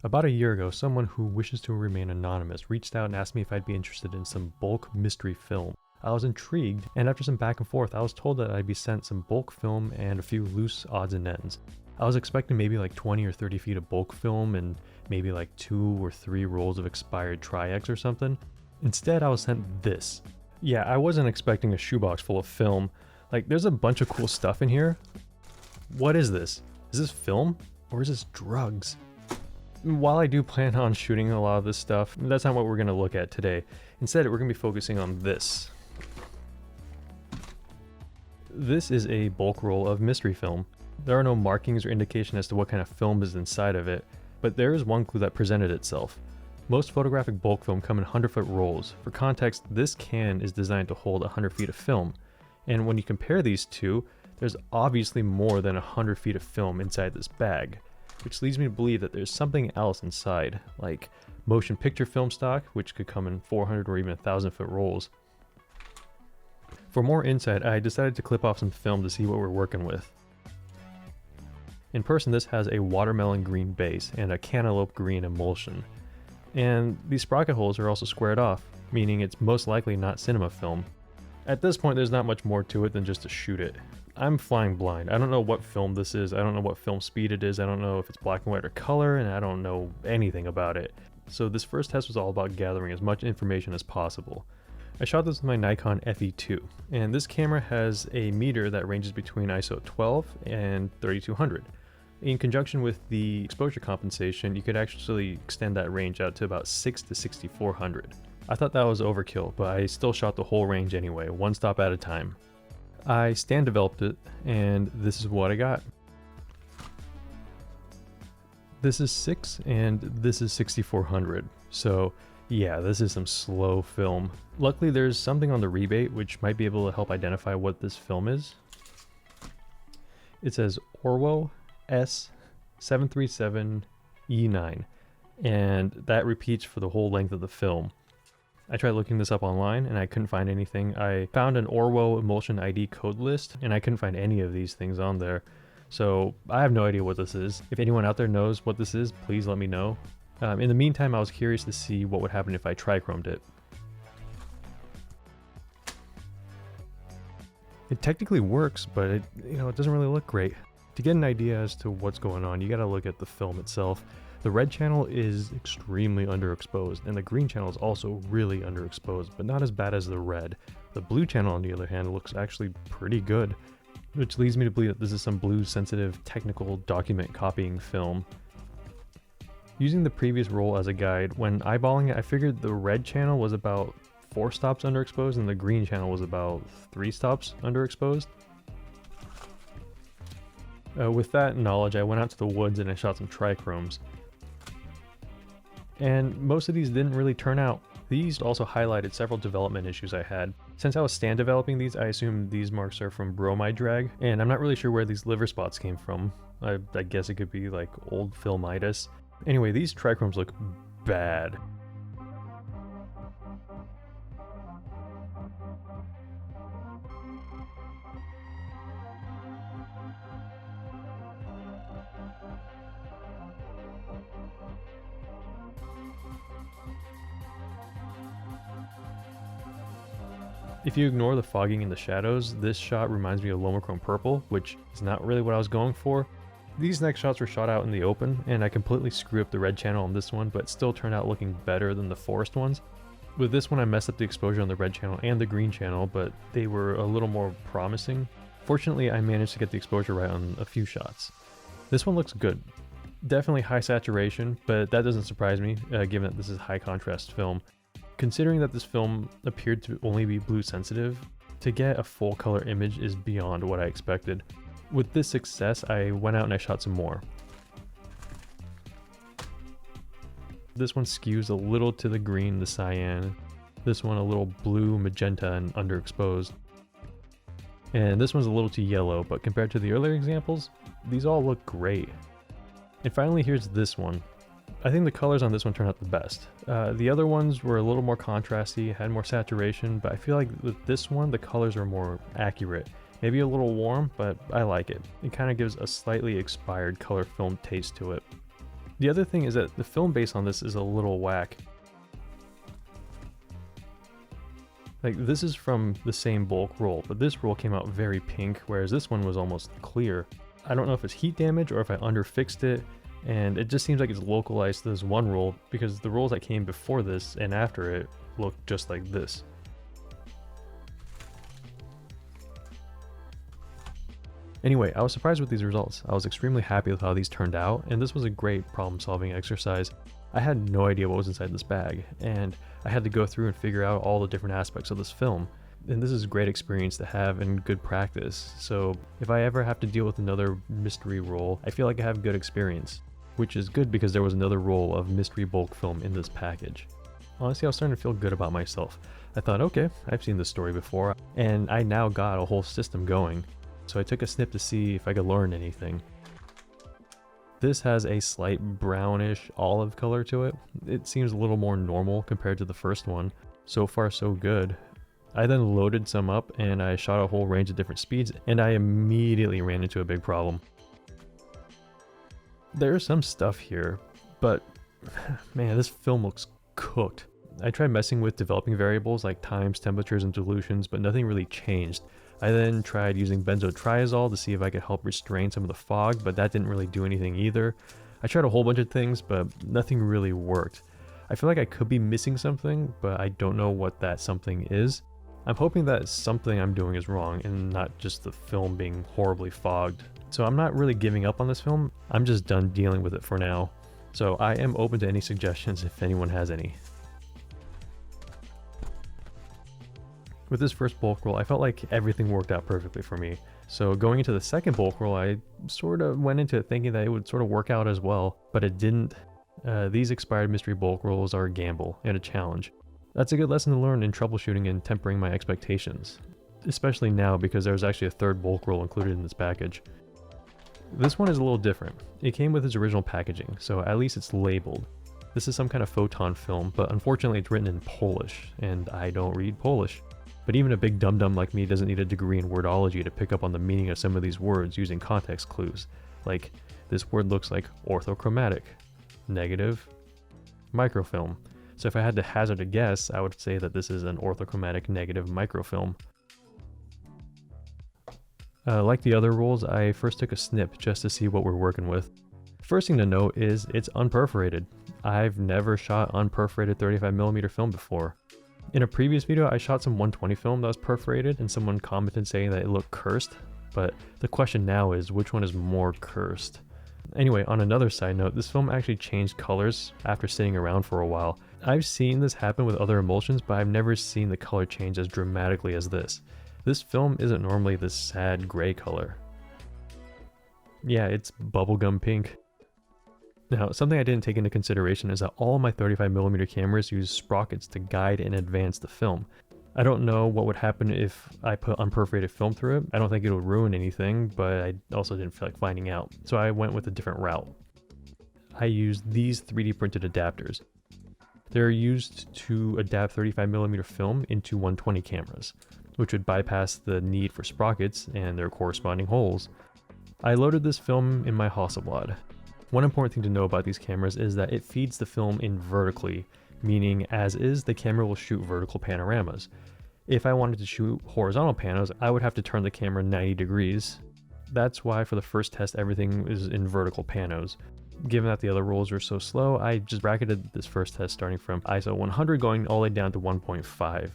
About a year ago, someone who wishes to remain anonymous reached out and asked me if I'd be interested in some bulk mystery film. I was intrigued, and after some back and forth, I was told that I'd be sent some bulk film and a few loose odds and ends. I was expecting maybe like 20 or 30 feet of bulk film and maybe like 2 or 3 rolls of expired Tri-X or something. Instead, I was sent this. Yeah, I wasn't expecting a shoebox full of film. Like, there's a bunch of cool stuff in here. What is this? Is this film? Or is this drugs? While I do plan on shooting a lot of this stuff, that's not what we're going to look at today. Instead, we're going to be focusing on this. This is a bulk roll of mystery film. There are no markings or indication as to what kind of film is inside of it, but there is one clue that presented itself. Most photographic bulk film come in 100-foot rolls. For context, this can is designed to hold 100 feet of film. And when you compare these two, there's obviously more than 100 feet of film inside this bag, which leads me to believe that there's something else inside, like motion picture film stock, which could come in 400 or even 1,000-foot rolls. For more insight, I decided to clip off some film to see what we're working with. In person, this has a watermelon green base and a cantaloupe green emulsion. And these sprocket holes are also squared off, meaning it's most likely not cinema film. At this point, there's not much more to it than just to shoot it. I'm flying blind. I don't know what film this is, I don't know what film speed it is, I don't know if it's black and white or color, and I don't know anything about it. So this first test was all about gathering as much information as possible. I shot this with my Nikon FE-2, and this camera has a meter that ranges between ISO 12 and 3200. In conjunction with the exposure compensation, you could actually extend that range out to about 6 to 6400. I thought that was overkill, but I still shot the whole range anyway, one stop at a time. I stand developed it, and this is what I got. This is 6 and this is 6400, so yeah, this is some slow film. Luckily there's something on the rebate which might be able to help identify what this film is. It says Orwo S737E9, and that repeats for the whole length of the film. I tried looking this up online and I couldn't find anything. I found an Orwo emulsion ID code list and I couldn't find any of these things on there. So I have no idea what this is. If anyone out there knows what this is, please let me know. In the meantime, I was curious to see what would happen if I trichromed it. It technically works, but it doesn't really look great. To get an idea as to what's going on, you gotta look at the film itself. The red channel is extremely underexposed, and the green channel is also really underexposed, but not as bad as the red. The blue channel, on the other hand, looks actually pretty good, which leads me to believe that this is some blue-sensitive technical document copying film. Using the previous roll as a guide, when eyeballing it, I figured the red channel was about 4 stops underexposed and the green channel was about 3 stops underexposed. With that knowledge, I went out to the woods and I shot some trichromes. And most of these didn't really turn out. These also highlighted several development issues I had. Since I was stand developing these, I assume these marks are from bromide drag, and I'm not really sure where these liver spots came from. I guess it could be like old filmitis. Anyway, these trichromes look bad. If you ignore the fogging and the shadows, this shot reminds me of Lomochrome Purple, which is not really what I was going for. These next shots were shot out in the open, and I completely screwed up the red channel on this one, but still turned out looking better than the forest ones. With this one I messed up the exposure on the red channel and the green channel, but they were a little more promising. Fortunately, I managed to get the exposure right on a few shots. This one looks good. Definitely high saturation, but that doesn't surprise me, given that this is high contrast film. Considering that this film appeared to only be blue sensitive, to get a full color image is beyond what I expected. With this success, I went out and I shot some more. This one skews a little to the green, the cyan. This one a little blue, magenta, and underexposed. And this one's a little too yellow, but compared to the earlier examples, these all look great. And finally, here's this one. I think the colors on this one turned out the best. The other ones were a little more contrasty, had more saturation, but I feel like with this one, the colors are more accurate. Maybe a little warm, but I like it. It kind of gives a slightly expired color film taste to it. The other thing is that the film base on this is a little whack. Like, this is from the same bulk roll, but this roll came out very pink, whereas this one was almost clear. I don't know if it's heat damage or if I underfixed it, and it just seems like it's localized to this one roll because the rolls that came before this and after it look just like this. Anyway, I was surprised with these results. I was extremely happy with how these turned out, and this was a great problem-solving exercise. I had no idea what was inside this bag, and I had to go through and figure out all the different aspects of this film. And this is a great experience to have and good practice, so if I ever have to deal with another mystery roll, I feel like I have good experience, which is good because there was another roll of mystery bulk film in this package. Honestly, I was starting to feel good about myself. I thought, okay, I've seen this story before, and I now got a whole system going. So I took a snip to see if I could learn anything. This has a slight brownish olive color to it. It seems a little more normal compared to the first one. So far so good. I then loaded some up and I shot a whole range of different speeds, and I immediately ran into a big problem. There's some stuff here, but man, this film looks cooked. I tried messing with developing variables like times, temperatures, and dilutions, but nothing really changed. I then tried using benzotriazole to see if I could help restrain some of the fog, but that didn't really do anything either. I tried a whole bunch of things, but nothing really worked. I feel like I could be missing something, but I don't know what that something is. I'm hoping that something I'm doing is wrong and not just the film being horribly fogged. So I'm not really giving up on this film, I'm just done dealing with it for now. So I am open to any suggestions if anyone has any. With this first bulk roll, I felt like everything worked out perfectly for me. So going into the second bulk roll, I sort of went into it thinking that it would sort of work out as well, but it didn't. These expired mystery bulk rolls are a gamble and a challenge. That's a good lesson to learn in troubleshooting and tempering my expectations, especially now because there's actually a third bulk roll included in this package. This one is a little different. It came with its original packaging, so at least it's labeled. This is some kind of photon film, but unfortunately it's written in Polish, and I don't read Polish. But even a big dum-dum like me doesn't need a degree in wordology to pick up on the meaning of some of these words using context clues. Like, this word looks like orthochromatic, negative, microfilm. So if I had to hazard a guess, I would say that this is an orthochromatic negative microfilm. Like the other rolls, I first took a snip just to see what we're working with. First thing to note is it's unperforated. I've never shot unperforated 35mm film before. In a previous video, I shot some 120 film that was perforated, and someone commented saying that it looked cursed, but the question now is which one is more cursed? Anyway, on another side note, this film actually changed colors after sitting around for a while. I've seen this happen with other emulsions, but I've never seen the color change as dramatically as this. This film isn't normally this sad gray color. Yeah, it's bubblegum pink. Now, something I didn't take into consideration is that all my 35mm cameras use sprockets to guide and advance the film. I don't know what would happen if I put unperforated film through it. I don't think it would ruin anything, but I also didn't feel like finding out. So I went with a different route. I used these 3D printed adapters. They're used to adapt 35mm film into 120 cameras, which would bypass the need for sprockets and their corresponding holes. I loaded this film in my Hasselblad. One important thing to know about these cameras is that it feeds the film in vertically, meaning as is, the camera will shoot vertical panoramas. If I wanted to shoot horizontal panos, I would have to turn the camera 90 degrees. That's why for the first test everything is in vertical panos. Given that the other rolls are so slow, I just bracketed this first test starting from ISO 100 going all the way down to 1.5.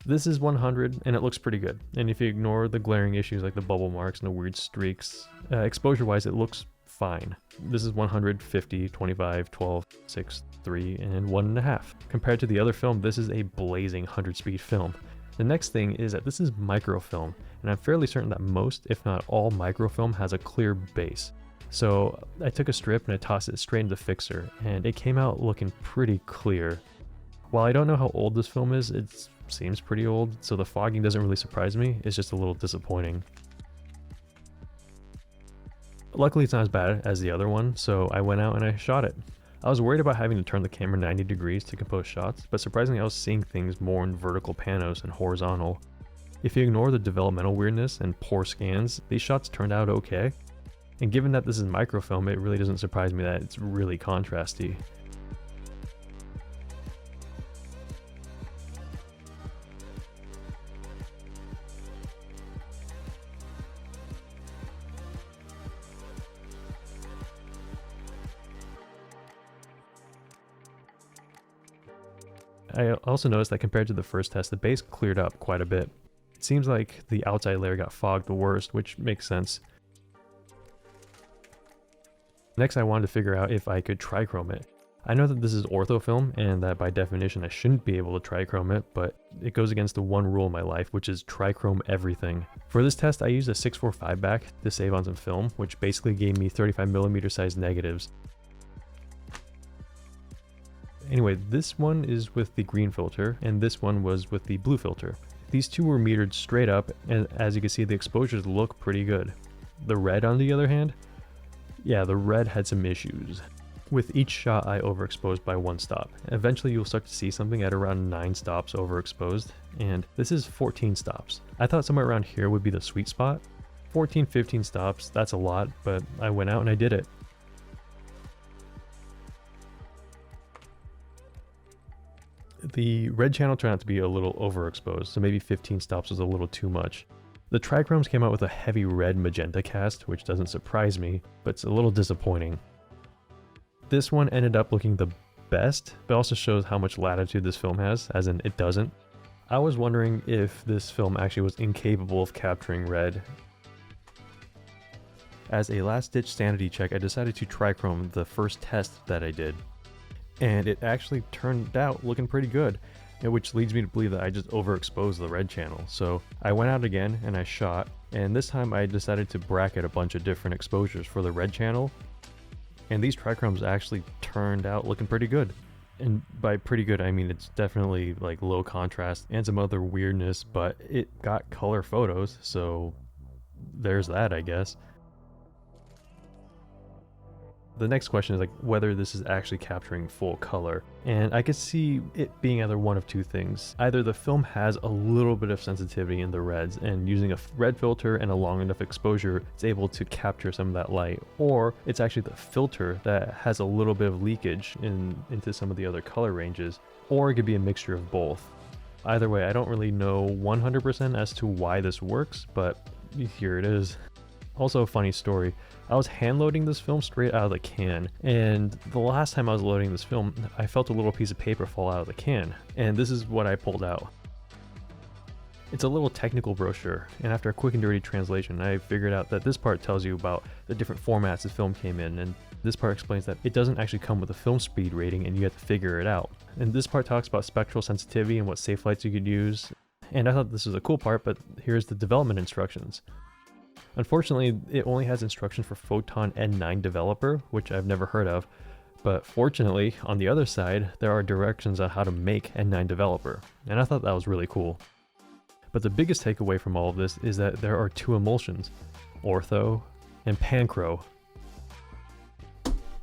This is 100 and it looks pretty good, and if you ignore the glaring issues like the bubble marks and the weird streaks, exposure wise it looks fine. This is 100, 50, 25, 12, 6, 3, and 1.5. Compared to the other film, this is a blazing 100 speed film. The next thing is that this is microfilm, and I'm fairly certain that most, if not all, microfilm has a clear base. So I took a strip and I tossed it straight into the fixer, and it came out looking pretty clear. While I don't know how old this film is, it seems pretty old, so the fogging doesn't really surprise me, it's just a little disappointing. Luckily it's not as bad as the other one, so I went out and I shot it. I was worried about having to turn the camera 90 degrees to compose shots, but surprisingly I was seeing things more in vertical panos and horizontal. If you ignore the developmental weirdness and poor scans, these shots turned out okay. And given that this is microfilm, it really doesn't surprise me that it's really contrasty. I also noticed that compared to the first test, the base cleared up quite a bit. It seems like the outside layer got fogged the worst, which makes sense. Next, I wanted to figure out if I could trichrome it. I know that this is ortho film and that by definition I shouldn't be able to trichrome it, but it goes against the one rule in my life, which is trichrome everything. For this test, I used a 645 back to save on some film, which basically gave me 35mm sized negatives. Anyway, this one is with the green filter, and this one was with the blue filter. These two were metered straight up, and as you can see, the exposures look pretty good. The red, on the other hand, yeah, the red had some issues. With each shot, I overexposed by 1 stop. Eventually, you'll start to see something at around 9 stops overexposed, and this is 14 stops. I thought somewhere around here would be the sweet spot. 14, 15 stops, that's a lot, but I went out and I did it. The red channel turned out to be a little overexposed, so maybe 15 stops was a little too much. The trichromes came out with a heavy red magenta cast, which doesn't surprise me, but it's a little disappointing. This one ended up looking the best, but also shows how much latitude this film has, as in it doesn't. I was wondering if this film actually was incapable of capturing red. As a last-ditch sanity check, I decided to trichrome the first test that I did. And it actually turned out looking pretty good, which leads me to believe that I just overexposed the red channel. So I went out again and I shot, and this time I decided to bracket a bunch of different exposures for the red channel. And these trichromes actually turned out looking pretty good. And by pretty good, I mean it's definitely like low contrast and some other weirdness, but it got color photos, so there's that, I guess. The next question is like whether this is actually capturing full color, and I could see it being either one of two things. Either the film has a little bit of sensitivity in the reds, and using a red filter and a long enough exposure, it's able to capture some of that light, or it's actually the filter that has a little bit of leakage into some of the other color ranges, or it could be a mixture of both. Either way, I don't really know 100% as to why this works, but here it is. Also, a funny story. I was hand loading this film straight out of the can, and the last time I was loading this film, I felt a little piece of paper fall out of the can, and this is what I pulled out. It's a little technical brochure, and after a quick and dirty translation, I figured out that this part tells you about the different formats the film came in, and this part explains that it doesn't actually come with a film speed rating and you have to figure it out. And this part talks about spectral sensitivity and what safe lights you could use, and I thought this was a cool part, but here's the development instructions. Unfortunately, it only has instruction for Photon N9 Developer, which I've never heard of, but fortunately, on the other side, there are directions on how to make N9 Developer, and I thought that was really cool. But the biggest takeaway from all of this is that there are two emulsions, ortho and panchro.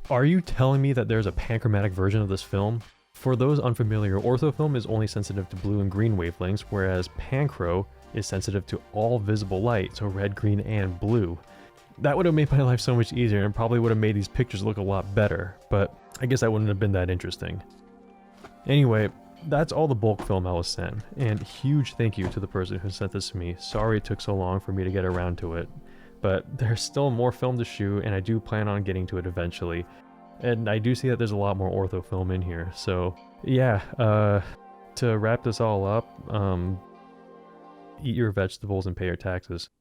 Are you telling me that there's a panchromatic version of this film? For those unfamiliar, ortho film is only sensitive to blue and green wavelengths, whereas panchro is sensitive to all visible light, so red, green, and blue. That would have made my life so much easier and probably would have made these pictures look a lot better, but I guess that wouldn't have been that interesting. Anyway, that's all the bulk film I was sent, and huge thank you to the person who sent this to me. Sorry it took so long for me to get around to it, but there's still more film to shoot, and I do plan on getting to it eventually. And I do see that there's a lot more ortho film in here, so yeah, to wrap this all up, eat your vegetables and pay your taxes.